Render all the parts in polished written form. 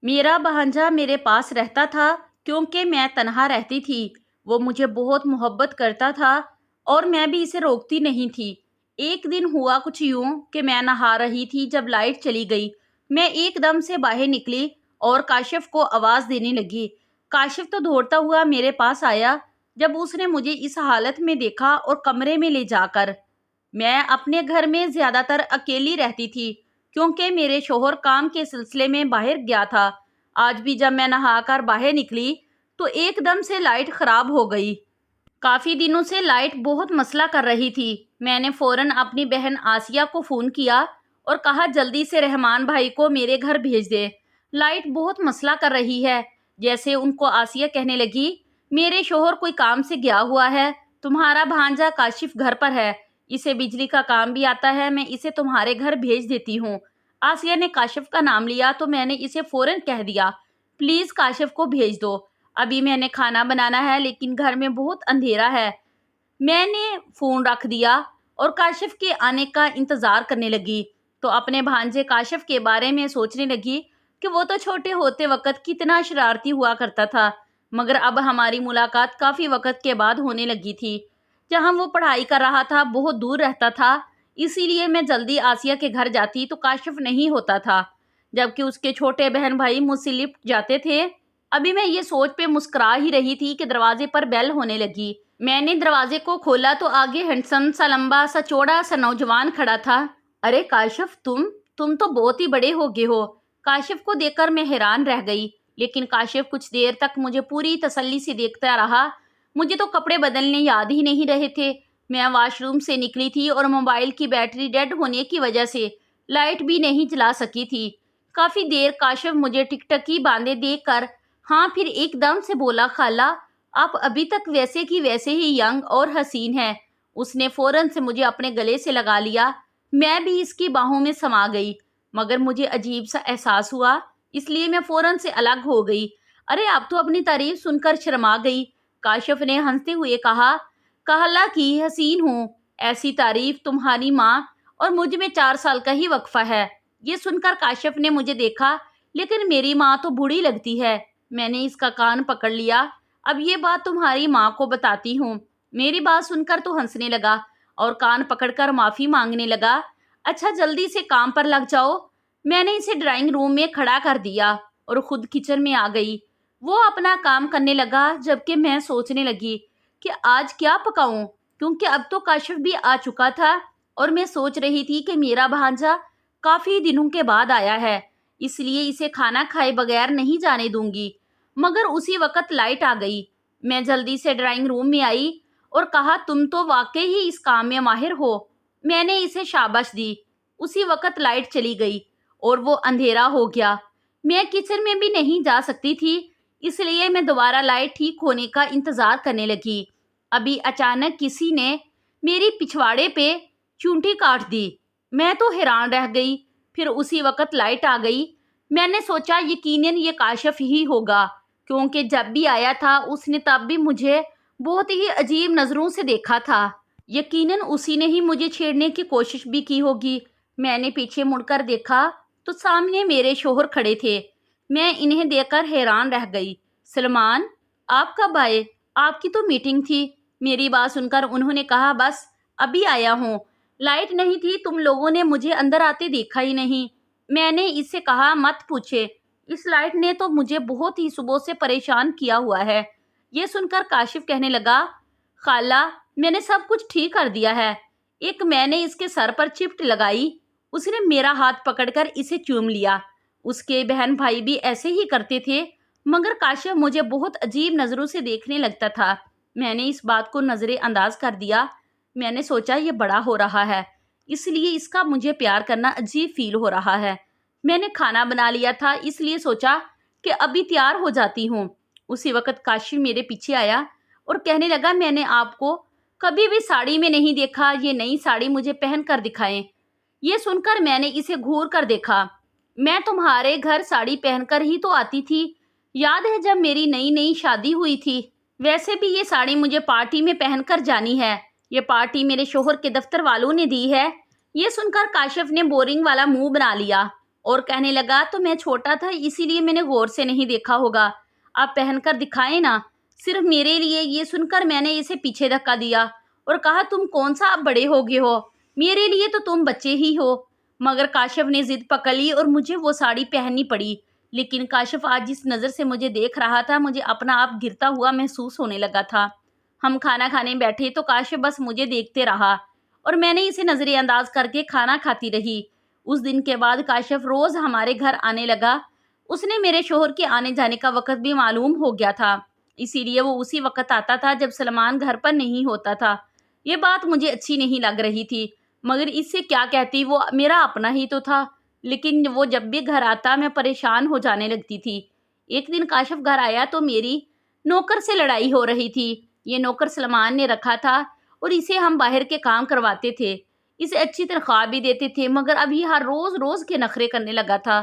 میرا بھانجا میرے پاس رہتا تھا کیونکہ میں تنہا رہتی تھی۔ وہ مجھے بہت محبت کرتا تھا اور میں بھی اسے روکتی نہیں تھی۔ ایک دن ہوا کچھ یوں کہ میں نہا رہی تھی جب لائٹ چلی گئی۔ میں ایک دم سے باہر نکلی اور کاشف کو آواز دینے لگی۔ کاشف تو دوڑتا ہوا میرے پاس آیا جب اس نے مجھے اس حالت میں دیکھا اور کمرے میں لے جا کر۔ میں اپنے گھر میں زیادہ تر اکیلی رہتی تھی کیونکہ میرے شوہر کام کے سلسلے میں باہر گیا تھا۔ آج بھی جب میں نہا کر باہر نکلی تو ایک دم سے لائٹ خراب ہو گئی۔ کافی دنوں سے لائٹ بہت مسئلہ کر رہی تھی۔ میں نے فوراً اپنی بہن آسیہ کو فون کیا اور کہا جلدی سے رحمان بھائی کو میرے گھر بھیج دے، لائٹ بہت مسئلہ کر رہی ہے۔ جیسے ان کو آسیہ کہنے لگی، میرے شوہر کوئی کام سے گیا ہوا ہے، تمہارا بھانجا کاشف گھر پر ہے، اسے بجلی کا کام بھی آتا ہے، میں اسے تمہارے گھر بھیج دیتی ہوں۔ آسیہ نے کاشف کا نام لیا تو میں نے اسے فوراً کہہ دیا، پلیز کاشف کو بھیج دو، ابھی میں نے کھانا بنانا ہے لیکن گھر میں بہت اندھیرا ہے۔ میں نے فون رکھ دیا اور کاشف کے آنے کا انتظار کرنے لگی تو اپنے بھانجے کاشف کے بارے میں سوچنے لگی کہ وہ تو چھوٹے ہوتے وقت کتنا شرارتی ہوا کرتا تھا، مگر اب ہماری ملاقات کافی وقت کے بعد ہونے لگی تھی۔ جہاں وہ پڑھائی کر رہا تھا بہت دور رہتا تھا، اسی لیے میں جلدی آسیہ کے گھر جاتی تو کاشف نہیں ہوتا تھا، جبکہ اس کے چھوٹے بہن بھائی مجھ سے لپٹ جاتے تھے۔ ابھی میں یہ سوچ پہ مسکرا ہی رہی تھی کہ دروازے پر بیل ہونے لگی۔ میں نے دروازے کو کھولا تو آگے ہینڈسم سا لمبا سا چوڑا سا نوجوان کھڑا تھا۔ ارے کاشف، تم تو بہت ہی بڑے ہو گئے ہو۔ کاشف کو دیکھ کر میں حیران رہ گئی، لیکن کاشف کچھ دیر تک مجھے پوری تسلی سے دیکھتا رہا۔ مجھے تو کپڑے بدلنے یاد ہی نہیں رہے تھے۔ میں واش روم سے نکلی تھی اور موبائل کی بیٹری ڈیڈ ہونے کی وجہ سے لائٹ بھی نہیں جلا سکی تھی۔ کافی دیر کاشف مجھے ٹکٹکی باندھے دیکھ کر ہاں پھر ایک دم سے بولا، خالہ آپ ابھی تک ویسے کی ویسے ہی ینگ اور حسین ہیں۔ اس نے فوراً سے مجھے اپنے گلے سے لگا لیا۔ میں بھی اس کی باہوں میں سما گئی، مگر مجھے عجیب سا احساس ہوا، اس لیے میں فوراً سے الگ ہو گئی۔ ارے آپ تو اپنی تعریف سن کر شرما گئی، کاشف نے ہنستے ہوئے کہا۔ خالہ کی حسین ہوں، ایسی تعریف تمہاری ماں اور مجھ میں 4 سال کا ہی وقفہ ہے۔ یہ سن کر کاشف نے مجھے دیکھا، لیکن میری ماں تو بوڑھی لگتی ہے۔ میں نے اس کا کان پکڑ لیا۔ اب یہ بات تمہاری ماں کو بتاتی ہوں۔ میری بات سن کر تو ہنسنے لگا اور کان پکڑ کر معافی مانگنے لگا۔ اچھا جلدی سے کام پر لگ جاؤ۔ میں نے اسے ڈرائنگ روم میں کھڑا کر دیا اور خود کچن میں آ گئی۔ وہ اپنا کام کرنے لگا جبکہ میں سوچنے لگی کہ آج کیا پکاؤں، کیونکہ اب تو کاشف بھی آ چکا تھا اور میں سوچ رہی تھی کہ میرا بھانجا کافی دنوں کے بعد آیا ہے، اس لیے اسے کھانا کھائے بغیر نہیں جانے دوں گی۔ مگر اسی وقت لائٹ آ گئی۔ میں جلدی سے ڈرائنگ روم میں آئی اور کہا، تم تو واقعی ہی اس کام میں ماہر ہو۔ میں نے اسے شاباش دی۔ اسی وقت لائٹ چلی گئی اور وہ اندھیرا ہو گیا۔ میں کچن میں بھی نہیں جا سکتی تھی، اس لیے میں دوبارہ لائٹ ٹھیک ہونے کا انتظار کرنے لگی۔ ابھی اچانک کسی نے میری پچھواڑے پہ چونٹی کاٹ دی۔ میں تو حیران رہ گئی۔ پھر اسی وقت لائٹ آ گئی۔ میں نے سوچا یقیناً یہ کاشف ہی ہوگا، کیونکہ جب بھی آیا تھا اس نے تب بھی مجھے بہت ہی عجیب نظروں سے دیکھا تھا۔ یقیناً اسی نے ہی مجھے چھیڑنے کی کوشش بھی کی ہوگی۔ میں نے پیچھے مڑ کر دیکھا تو سامنے میرے شوہر کھڑے تھے۔ میں انہیں دیکھ کر حیران رہ گئی۔ سلمان، آپ کب آئے؟ آپ کی تو میٹنگ تھی۔ میری بات سن کر انہوں نے کہا، بس ابھی آیا ہوں، لائٹ نہیں تھی، تم لوگوں نے مجھے اندر آتے دیکھا ہی نہیں۔ میں نے اس سے کہا، مت پوچھے، اس لائٹ نے تو مجھے بہت ہی صبح سے پریشان کیا ہوا ہے۔ یہ سن کر کاشف کہنے لگا، خالہ میں نے سب کچھ ٹھیک کر دیا ہے۔ میں نے اس کے سر پر چپٹ لگائی۔ اس نے میرا ہاتھ پکڑ کر اسے چوم لیا۔ اس کے بہن بھائی بھی ایسے ہی کرتے تھے، مگر کاشف مجھے بہت عجیب نظروں سے دیکھنے لگتا تھا۔ میں نے اس بات کو نظر انداز کر دیا۔ میں نے سوچا یہ بڑا ہو رہا ہے، اس لیے اس کا مجھے پیار کرنا عجیب فیل ہو رہا ہے۔ میں نے کھانا بنا لیا تھا، اس لیے سوچا کہ ابھی تیار ہو جاتی ہوں۔ اسی وقت کاشف میرے پیچھے آیا اور کہنے لگا، میں نے آپ کو کبھی بھی ساڑی میں نہیں دیکھا، یہ نئی ساڑی مجھے پہن کر دکھائیں۔ یہ سن کر میں نے اسے گھور کر دیکھا۔ میں تمہارے گھر ساڑی پہن کر ہی تو آتی تھی، یاد ہے جب میری نئی نئی شادی ہوئی تھی؟ ویسے بھی یہ ساڑی مجھے پارٹی میں پہن کر جانی ہے، یہ پارٹی میرے شوہر کے دفتر والوں نے دی ہے۔ یہ سن کر کاشف نے بورنگ والا منہ بنا لیا اور کہنے لگا تو میں چھوٹا تھا اسی لیے میں نے غور سے نہیں دیکھا ہوگا، آپ پہن کر دکھائیں نا صرف میرے لیے۔ یہ سن کر میں نے اسے پیچھے دھکا دیا اور کہا تم کون سا اب بڑے ہو گئے ہو، میرے لیے تو تم بچے ہی ہو۔ مگر کاشف نے ضد پکڑ لی اور مجھے وہ ساڑی پہننی پڑی۔ لیکن کاشف آج جس نظر سے مجھے دیکھ رہا تھا مجھے اپنا آپ گرتا ہوا محسوس ہونے لگا تھا۔ ہم کھانا کھانے بیٹھے تو کاشف بس مجھے دیکھتے رہا اور میں نے اسے نظر انداز کر کے کھانا کھاتی رہی۔ اس دن کے بعد کاشف روز ہمارے گھر آنے لگا۔ اس نے میرے شوہر کے آنے جانے کا وقت بھی معلوم ہو گیا تھا، اسی لیے وہ اسی وقت آتا تھا جب سلمان گھر پر نہیں ہوتا تھا۔ یہ بات مجھے اچھی نہیں لگ رہی تھی، مگر اس سے کیا کہتی، وہ میرا اپنا ہی تو تھا۔ لیکن وہ جب بھی گھر آتا میں پریشان ہو جانے لگتی تھی۔ ایک دن کاشف گھر آیا تو میری نوکر سے لڑائی ہو رہی تھی۔ یہ نوکر سلمان نے رکھا تھا اور اسے ہم باہر کے کام کرواتے تھے، اسے اچھی تنخواہ بھی دیتے تھے، مگر اب یہ ہر روز روز کے نخرے کرنے لگا تھا۔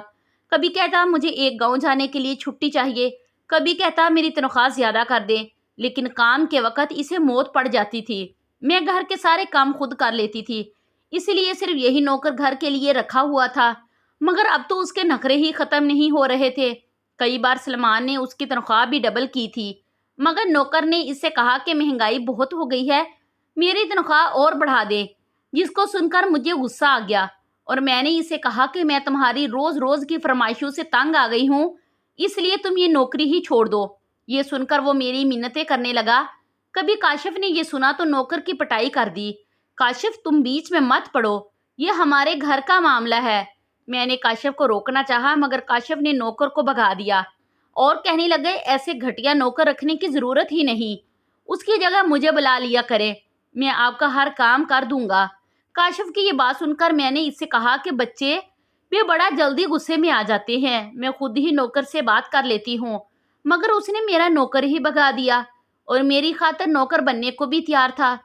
کبھی کہتا مجھے ایک گاؤں جانے کے لیے چھٹی چاہیے، کبھی کہتا میری تنخواہ زیادہ کر دیں، لیکن کام کے وقت اسے موت پڑ جاتی تھی۔ میں گھر کے سارے کام خود کر لیتی تھی، اسی لیے صرف یہی نوکر گھر کے لیے رکھا ہوا تھا، مگر اب تو اس کے نخرے ہی ختم نہیں ہو رہے تھے۔ کئی بار سلمان نے اس کی تنخواہ بھی ڈبل کی تھی، مگر نوکر نے اس سے کہا کہ مہنگائی بہت ہو گئی ہے، میری تنخواہ اور بڑھا دے، جس کو سن کر مجھے غصہ آ گیا اور میں نے اسے کہا کہ میں تمہاری روز روز کی فرمائشوں سے تنگ آ گئی ہوں، اس لیے تم یہ نوکری ہی چھوڑ دو۔ یہ سن کر وہ میری منتیں کرنے لگا۔ کبھی کاشف نے یہ سنا تو نوکر کی پٹائی کر دی۔ کاشف تم بیچ میں مت پڑو، یہ ہمارے گھر کا معاملہ ہے۔ میں نے کاشف کو روکنا چاہا مگر کاشف نے نوکر کو بھگا دیا اور کہنے لگے ایسے گھٹیا نوکر رکھنے کی ضرورت ہی نہیں، اس کی جگہ مجھے بلا لیا کرے، میں آپ کا ہر کام کر دوں گا۔ کاشف کی یہ بات سن کر میں نے اس سے کہا کہ بچے بھی بڑا جلدی غصے میں آ جاتے ہیں، میں خود ہی نوکر سے بات کر لیتی ہوں، مگر اس نے میرا نوکر ہی بھگا دیا اور میری خاطر نوکر بننے کو بھی تیار تھا۔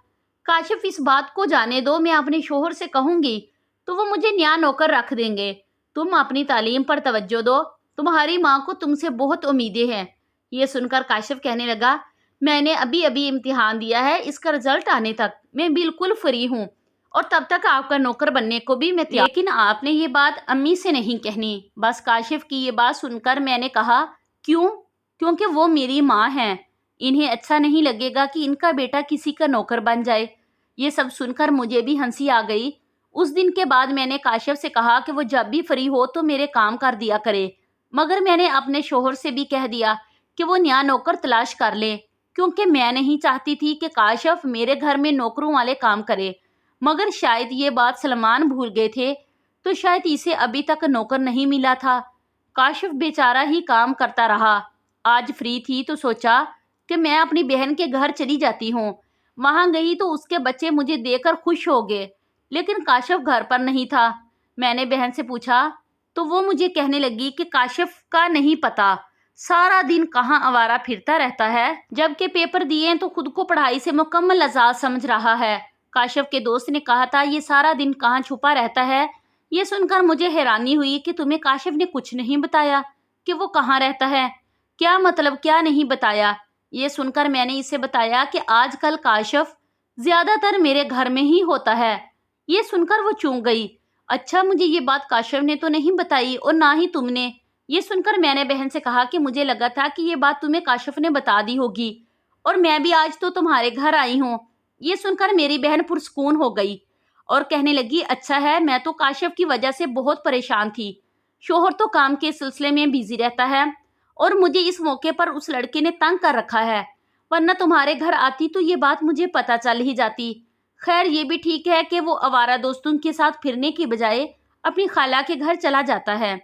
کاشف اس بات کو جانے دو، میں اپنے شوہر سے کہوں گی تو وہ مجھے نیا نوکر رکھ دیں گے۔ تم اپنی تعلیم پر توجہ دو، تمہاری ماں کو تم سے بہت امیدیں ہیں۔ یہ سن کر کاشف کہنے لگا میں نے ابھی امتحان دیا ہے، اس کا رزلٹ آنے تک میں بالکل فری ہوں اور تب تک آپ کا نوکر بننے کو بھی میں تیار۔ لیکن آپ نے یہ بات امی سے نہیں کہنی۔ بس کاشف کی یہ بات سن کر میں نے کہا کیوں؟ کیونکہ وہ میری ماں ہیں، انہیں اچھا نہیں لگے گا کہ ان کا بیٹا کسی کا نوکر بن جائے۔ یہ سب سن کر مجھے بھی ہنسی آ گئی۔ اس دن کے بعد میں نے کاشف سے کہا کہ وہ جب بھی فری ہو تو میرے کام کر دیا کرے، مگر میں نے اپنے شوہر سے بھی کہہ دیا کہ وہ نیا نوکر تلاش کر لیں، کیونکہ میں نہیں چاہتی تھی کہ کاشف میرے گھر میں نوکروں والے کام کرے۔ مگر شاید یہ بات سلمان بھول گئے تھے، تو شاید اسے ابھی تک نوکر نہیں ملا تھا۔ کاشف بیچارہ ہی کام کرتا رہا۔ آج فری تھی تو سوچا کہ میں اپنی بہن کے گھر چلی جاتی ہوں۔ وہاں گئی تو اس کے بچے مجھے دیکھ کر خوش ہو گئے، لیکن کاشف گھر پر نہیں تھا۔ میں نے بہن سے پوچھا تو وہ مجھے کہنے لگی کہ کاشف کا نہیں پتا، سارا دن کہاں آوارہ پھرتا رہتا ہے، جبکہ پیپر دیے تو خود کو پڑھائی سے مکمل آزاد سمجھ رہا ہے۔ کاشف کے دوست نے کہا تھا یہ سارا دن کہاں چھپا رہتا ہے۔ یہ سن کر مجھے حیرانی ہوئی کہ تمہیں کاشف نے کچھ نہیں بتایا کہ وہ کہاں رہتا ہے؟ کیا مطلب کیا نہیں بتایا؟ یہ سن کر میں نے اسے بتایا کہ آج کل کاشف زیادہ تر میرے گھر میں ہی ہوتا ہے۔ یہ سن کر وہ چونک گئی۔ اچھا، مجھے یہ بات کاشف نے تو نہیں بتائی اور نہ ہی تم نے۔ یہ سن کر میں نے بہن سے کہا کہ مجھے لگا تھا کہ یہ بات تمہیں کاشف نے بتا دی ہوگی اور میں بھی آج تو تمہارے گھر آئی ہوں۔ یہ سن کر میری بہن پرسکون ہو گئی اور کہنے لگی اچھا ہے، میں تو کاشف کی وجہ سے بہت پریشان تھی، شوہر تو کام کے سلسلے میں بیزی رہتا ہے اور مجھے اس موقع پر اس لڑکے نے تنگ کر رکھا ہے، ورنہ تمہارے گھر آتی تو یہ بات مجھے پتہ چل ہی جاتی۔ خیر یہ بھی ٹھیک ہے کہ وہ آوارہ دوستوں کے ساتھ پھرنے کی بجائے اپنی خالہ کے گھر چلا جاتا ہے،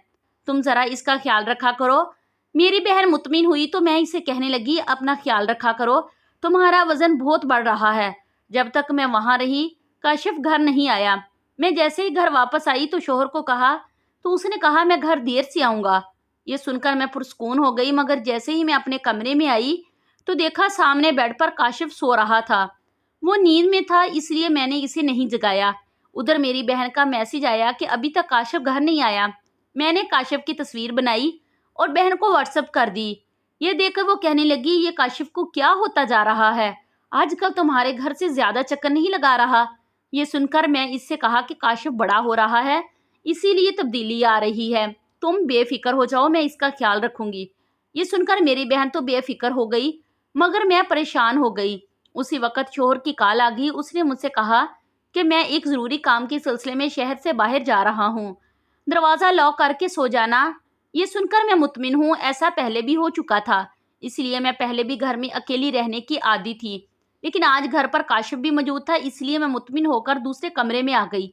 تم ذرا اس کا خیال رکھا کرو۔ میری بہن مطمئن ہوئی تو میں اسے کہنے لگی اپنا خیال رکھا کرو، تمہارا وزن بہت بڑھ رہا ہے۔ جب تک میں وہاں رہی کاشف گھر نہیں آیا۔ میں جیسے ہی گھر واپس آئی تو شوہر کو کہا تو اس نے کہا میں گھر دیر سے آؤں گا۔ یہ سن کر میں پرسکون ہو گئی، مگر جیسے ہی میں اپنے کمرے میں آئی تو دیکھا سامنے بیڈ پر کاشف سو رہا تھا۔ وہ نیند میں تھا اس لیے میں نے اسے نہیں جگایا۔ ادھر میری بہن کا میسج آیا کہ ابھی تک کاشف گھر نہیں آیا۔ میں نے کاشف کی تصویر بنائی اور بہن کو واٹس ایپ کر دی۔ یہ دیکھ کر وہ کہنے لگی یہ کاشف کو کیا ہوتا جا رہا ہے، آج کل تمہارے گھر سے زیادہ چکر نہیں لگا رہا۔ یہ سن کر میں اس سے کہا کہ کاشف بڑا ہو رہا ہے، اسی لیے تبدیلی آ رہی ہے۔ تم بے فکر ہو جاؤ، میں اس کا خیال رکھوں گی۔ یہ سن کر میری بہن تو بے فکر ہو گئی، مگر میں پریشان ہو گئی۔ اسی وقت شوہر کی کال آ گئی۔ اس نے مجھ سے کہا کہ میں ایک ضروری کام کے سلسلے میں شہر سے باہر جا رہا ہوں، دروازہ لاک کر کے سو جانا۔ یہ سن کر میں مطمئن ہوں، ایسا پہلے بھی ہو چکا تھا، اس لیے میں پہلے بھی گھر میں اکیلی رہنے کی عادی تھی، لیکن آج گھر پر کاشف بھی موجود تھا، اس لیے میں مطمئن ہو کر دوسرے کمرے میں آ گئی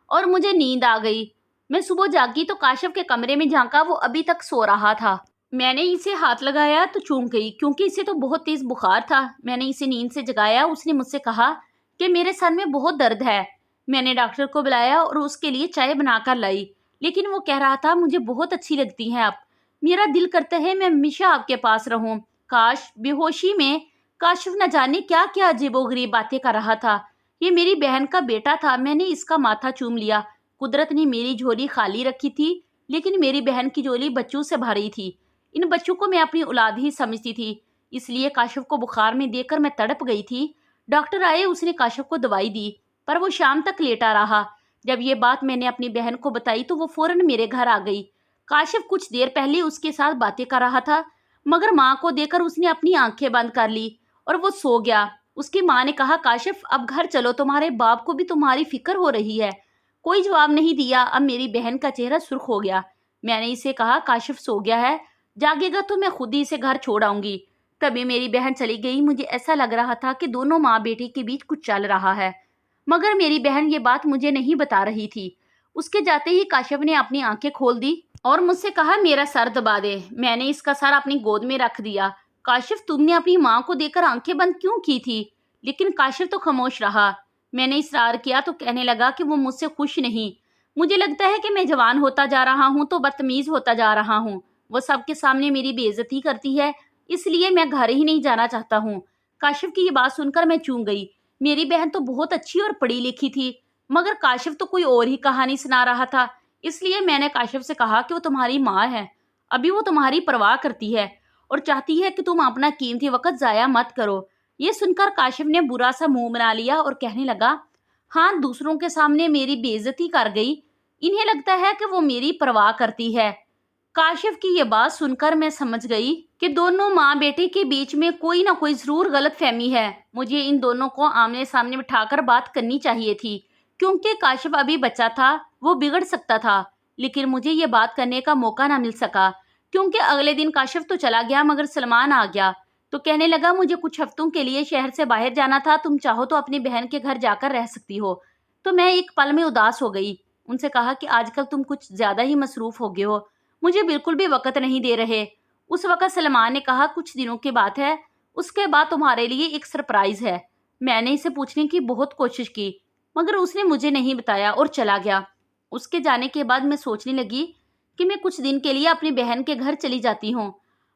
اور مجھے نیند آ گئی۔ میں صبح جاگی تو کاشف کے کمرے میں جھانکا، وہ ابھی تک سو رہا تھا۔ میں نے اسے ہاتھ لگایا تو چونک گئی، کیونکہ اسے تو بہت تیز بخار تھا۔ میں نے اسے نیند سے جگایا۔ اس نے مجھ سے کہا کہ میرے سر میں بہت درد ہے۔ میں نے ڈاکٹر کو بلایا اور اس کے لیے چائے بنا کر لائی، لیکن وہ کہہ رہا تھا مجھے بہت اچھی لگتی ہیں آپ، میرا دل کرتا ہے میں ہمیشہ آپ کے پاس رہوں۔ کاش! بے ہوشی میں کاشف نہ جانے کیا کیا عجیب و غریب باتیں کر رہا تھا۔ یہ میری بہن کا بیٹا تھا۔ میں نے اس کا ماتھا چوم لیا۔ قدرت نے میری جھولی خالی رکھی تھی، لیکن میری بہن کی جھولی بچوں سے بھری تھی۔ ان بچوں کو میں اپنی اولاد ہی سمجھتی تھی، اس لیے کاشف کو بخار میں دیکھ کر میں تڑپ گئی تھی۔ ڈاکٹر آئے، اس نے کاشف کو دوائی دی، پر وہ شام تک لیٹا رہا۔ جب یہ بات میں نے اپنی بہن کو بتائی تو وہ فوراً میرے گھر آ گئی۔ کاشف کچھ دیر پہلے اس کے ساتھ باتیں کر رہا تھا، مگر ماں کو دیکھ کر اس نے اپنی آنکھیں بند کر لی اور وہ سو گیا۔ اس کی ماں نے کہا کاشف اب گھر چلو، تمہارے باپ کو بھی تمہاری فکر ہو رہی ہے۔ کوئی جواب نہیں دیا۔ اب میری بہن کا چہرہ سرخ ہو گیا۔ میں نے اسے کہا کاشف سو گیا ہے، جاگے گا تو میں خود ہی اسے گھر چھوڑ آؤں گی۔ تبھی میری بہن چلی گئی۔ مجھے ایسا لگ رہا تھا کہ دونوں ماں بیٹی کے بیچ کچھ چل رہا ہے، مگر میری بہن یہ بات مجھے نہیں بتا رہی تھی۔ اس کے جاتے ہی کاشف نے اپنی آنکھیں کھول دی اور مجھ سے کہا میرا سر دبا دے۔ میں نے اس کا سر اپنی گود میں رکھ دیا۔ کاشف تم نے اپنی ماں کو دیکھ کر آنکھیں بند کیوں کی تھی؟ لیکن کاشف تو خاموش رہا۔ میں نے اصرار کیا تو کہنے لگا کہ وہ مجھ سے خوش نہیں۔ مجھے لگتا ہے کہ میں جوان ہوتا جا رہا ہوں تو بدتمیز ہوتا جا رہا ہوں۔ وہ سب کے سامنے میری بے عزتی کرتی ہے، اس لیے میں گھر ہی نہیں جانا چاہتا ہوں۔ کاشف کی یہ بات سن کر میں چونک گئی۔ میری بہن تو بہت اچھی اور پڑھی لکھی تھی، مگر کاشف تو کوئی اور ہی کہانی سنا رہا تھا۔ اس لیے میں نے کاشف سے کہا کہ وہ تمہاری ماں ہے، ابھی وہ تمہاری پرواہ کرتی ہے اور چاہتی ہے کہ تم اپنا قیمتی وقت ضائع مت کرو۔ یہ سن کر کاشف نے برا سا منہ بنا لیا اور کہنے لگا ہاں، دوسروں کے سامنے میری بے عزتی کر گئی، انہیں لگتا ہے کہ وہ میری پرواہ کرتی ہے۔ کاشف کی یہ بات سن کر میں سمجھ گئی کہ دونوں ماں بیٹے کے بیچ میں کوئی نہ کوئی ضرور غلط فہمی ہے۔ مجھے ان دونوں کو آمنے سامنے بٹھا کر بات کرنی چاہیے تھی، کیونکہ کاشف ابھی بچہ تھا، وہ بگڑ سکتا تھا، لیکن مجھے یہ بات کرنے کا موقع نہ مل سکا، کیونکہ اگلے دن کاشف تو چلا گیا مگر سلمان آ گیا تو کہنے لگا مجھے کچھ ہفتوں کے لیے شہر سے باہر جانا تھا، تم چاہو تو اپنی بہن کے گھر جا کر رہ سکتی ہو۔ تو میں ایک پل میں اداس ہو گئی۔ ان سے کہا کہ آج کل تم کچھ زیادہ ہی مصروف ہو گئے ہو، مجھے بالکل بھی وقت نہیں دے رہے۔ اس وقت سلمان نے کہا کچھ دنوں کی بات ہے، اس کے بعد تمہارے لیے ایک سرپرائز ہے۔ میں نے اسے پوچھنے کی بہت کوشش کی، مگر اس نے مجھے نہیں بتایا اور چلا گیا۔ اس کے جانے کے بعد میں سوچنے لگی کہ میں کچھ دن کے لیے اپنی بہن کے گھر چلی جاتی ہوں،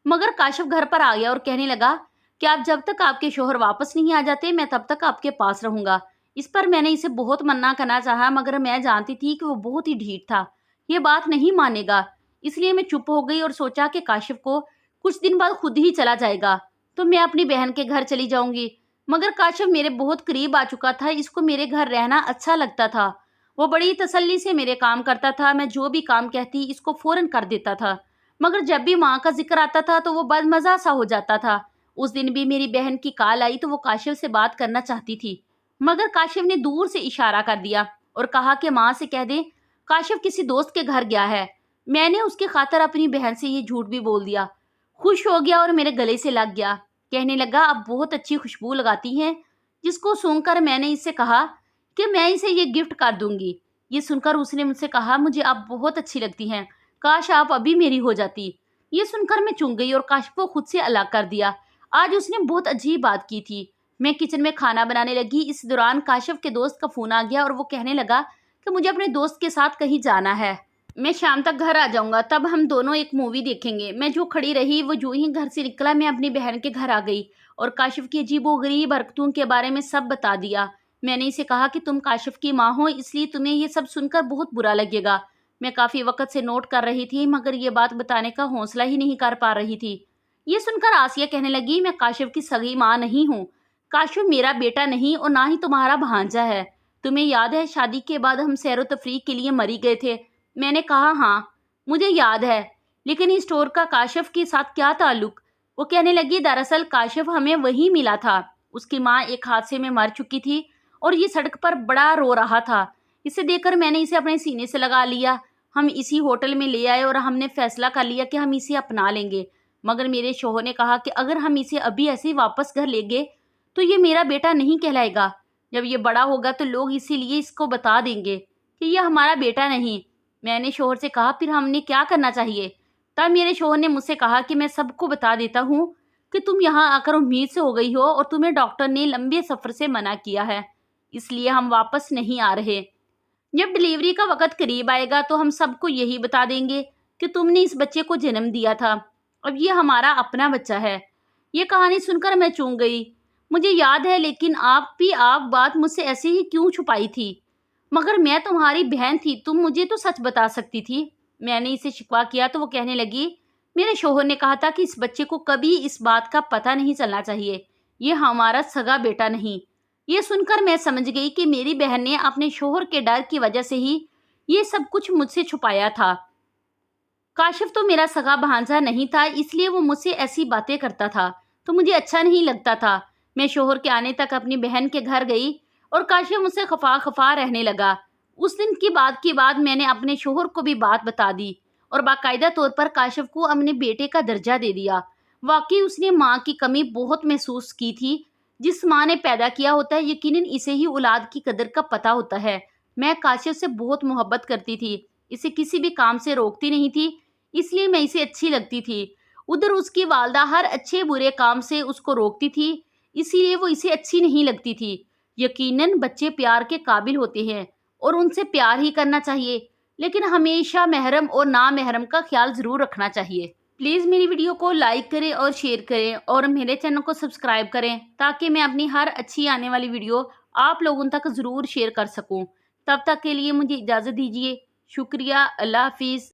مگر کاشف گھر پر آ گیا اور کہنے لگا کہ آپ جب تک آپ کے شوہر واپس نہیں آ جاتے میں تب تک آپ کے پاس رہوں گا۔ اس پر میں نے اسے بہت منع کرنا چاہا، مگر میں جانتی تھی کہ وہ بہت ہی ڈھیٹ تھا، یہ بات نہیں مانے گا، اس لیے میں چپ ہو گئی اور سوچا کہ کاشف کو کچھ دن بعد خود ہی چلا جائے گا تو میں اپنی بہن کے گھر چلی جاؤں گی۔ مگر کاشف میرے بہت قریب آ چکا تھا، اس کو میرے گھر رہنا اچھا لگتا تھا، وہ بڑی تسلی سے میرے کام کرتا تھا، میں جو بھی کام کہتی اس کو فوراً کر دیتا تھا، مگر جب بھی ماں کا ذکر آتا تھا تو وہ بدمزہ سا ہو جاتا تھا۔ اس دن بھی میری بہن کی کال آئی تو وہ کاشف سے بات کرنا چاہتی تھی، مگر کاشف نے دور سے اشارہ کر دیا اور کہا کہ ماں سے کہہ دیں کاشف کسی دوست کے گھر گیا ہے۔ میں نے اس کی خاطر اپنی بہن سے یہ جھوٹ بھی بول دیا۔ خوش ہو گیا اور میرے گلے سے لگ گیا، کہنے لگا اب بہت اچھی خوشبو لگاتی ہیں، جس کو سونگھ کر میں نے اس سے کہا کہ میں اسے یہ گفٹ کر دوں گی۔ یہ سن کر اس نے مجھ سے کہا مجھے آپ بہت اچھی لگتی ہیں، کاش آپ ابھی میری ہو جاتی۔ یہ سن کر میں چونک گئی اور کاشف کو خود سے الگ کر دیا۔ آج اس نے بہت عجیب بات کی تھی۔ میں کچن میں کھانا بنانے لگی، اس دوران کاشف کے دوست کا فون آ گیا اور وہ کہنے لگا کہ مجھے اپنے دوست کے ساتھ کہیں جانا ہے، میں شام تک گھر آ جاؤں گا، تب ہم دونوں ایک مووی دیکھیں گے۔ میں جو کھڑی رہی وہ جو ہی گھر سے نکلا میں اپنی بہن کے گھر آ گئی اور کاشف کی عجیب و غریب حرکتوں کے بارے میں سب بتا دیا۔ میں نے اسے کہا کہ تم کاشف کی ماں ہو، اس لیے تمہیں یہ سب سن کر بہت برا لگے گا۔ میں کافی وقت سے نوٹ کر رہی تھی، مگر یہ بات بتانے کا حوصلہ ہی نہیں کر پا رہی تھی۔ یہ سن کر آسیہ کہنے لگی میں کاشف کی سگی ماں نہیں ہوں، کاشف میرا بیٹا نہیں اور نہ ہی تمہارا بھانجا ہے۔ تمہیں یاد ہے شادی کے بعد ہم سیر و تفریح کے لیے مری گئے تھے، میں نے کہا ہاں مجھے یاد ہے، لیکن اس اسٹور کا کاشف کے ساتھ کیا تعلق؟ وہ کہنے لگی دراصل کاشف ہمیں وہی ملا تھا، اس کی ماں ایک حادثے میں مر چکی تھی اور یہ سڑک پر بڑا رو رہا تھا۔ اسے دیکھ کر میں نے اسے اپنے سینے سے لگا لیا، ہم اسی ہوٹل میں لے آئے اور ہم نے فیصلہ کر لیا کہ ہم اسے اپنا لیں گے، مگر میرے شوہر نے کہا کہ اگر ہم اسے ابھی ایسے واپس گھر لے گئے تو یہ میرا بیٹا نہیں کہلائے گا، جب یہ بڑا ہوگا تو لوگ اسی لیے اس کو بتا دیں گے کہ یہ ہمارا بیٹا نہیں۔ میں نے شوہر سے کہا پھر ہم نے کیا کرنا چاہیے؟ تب میرے شوہر نے مجھ سے کہا کہ میں سب کو بتا دیتا ہوں کہ تم یہاں آ کر امید سے ہو گئی ہو اور تمہیں ڈاکٹر نے لمبے سفر سے منع کیا ہے، اس لیے ہم واپس نہیں آ رہے۔ جب ڈیلیوری کا وقت قریب آئے گا تو ہم سب کو یہی بتا دیں گے کہ تم نے اس بچے کو جنم دیا تھا، اب یہ ہمارا اپنا بچہ ہے۔ یہ کہانی سن کر میں چونک گئی۔ مجھے یاد ہے، لیکن آپ بات مجھ سے ایسے ہی کیوں چھپائی تھی؟ مگر میں تمہاری بہن تھی، تم مجھے تو سچ بتا سکتی تھی۔ میں نے اسے شکوہ کیا تو وہ کہنے لگی میرے شوہر نے کہا تھا کہ اس بچے کو کبھی اس بات کا پتہ نہیں چلنا چاہیے، یہ ہمارا سگا بیٹا نہیں۔ یہ سن کر میں سمجھ گئی کہ میری بہن نے اپنے شوہر کے ڈر کی وجہ سے ہی یہ سب کچھ مجھ سے چھپایا تھا۔ کاشف تو میرا سگا بھانجا نہیں تھا، اس لیے وہ مجھ سے ایسی باتیں کرتا تھا تو مجھے اچھا نہیں لگتا تھا۔ میں شوہر کے آنے تک اپنی بہن کے گھر گئی اور کاشف مجھ سے خفا خفا رہنے لگا۔ اس دن کی بعد میں نے اپنے شوہر کو بھی بات بتا دی اور باقاعدہ طور پر کاشف کو اپنے بیٹے کا درجہ دے دیا۔ واقعی اس نے ماں کی کمی بہت محسوس کی تھی۔ جس ماں نے پیدا کیا ہوتا ہے یقیناً اسے ہی اولاد کی قدر کا پتہ ہوتا ہے۔ میں کاشف سے بہت محبت کرتی تھی، اسے کسی بھی کام سے روکتی نہیں تھی، اس لیے میں اسے اچھی لگتی تھی۔ ادھر اس کی والدہ ہر اچھے برے کام سے اس کو روکتی تھی، اسی لیے وہ اسے اچھی نہیں لگتی تھی۔ یقیناً بچے پیار کے قابل ہوتے ہیں اور ان سے پیار ہی کرنا چاہیے، لیکن ہمیشہ محرم اور نامحرم کا خیال ضرور رکھنا چاہیے۔ پلیز میری ویڈیو کو لائک کریں اور شیئر کریں اور میرے چینل کو سبسکرائب کریں تاکہ میں اپنی ہر اچھی آنے والی ویڈیو آپ لوگوں تک ضرور شیئر کر سکوں۔ تب تک کے لیے مجھے اجازت دیجیے۔ شکریہ، اللہ حافظ۔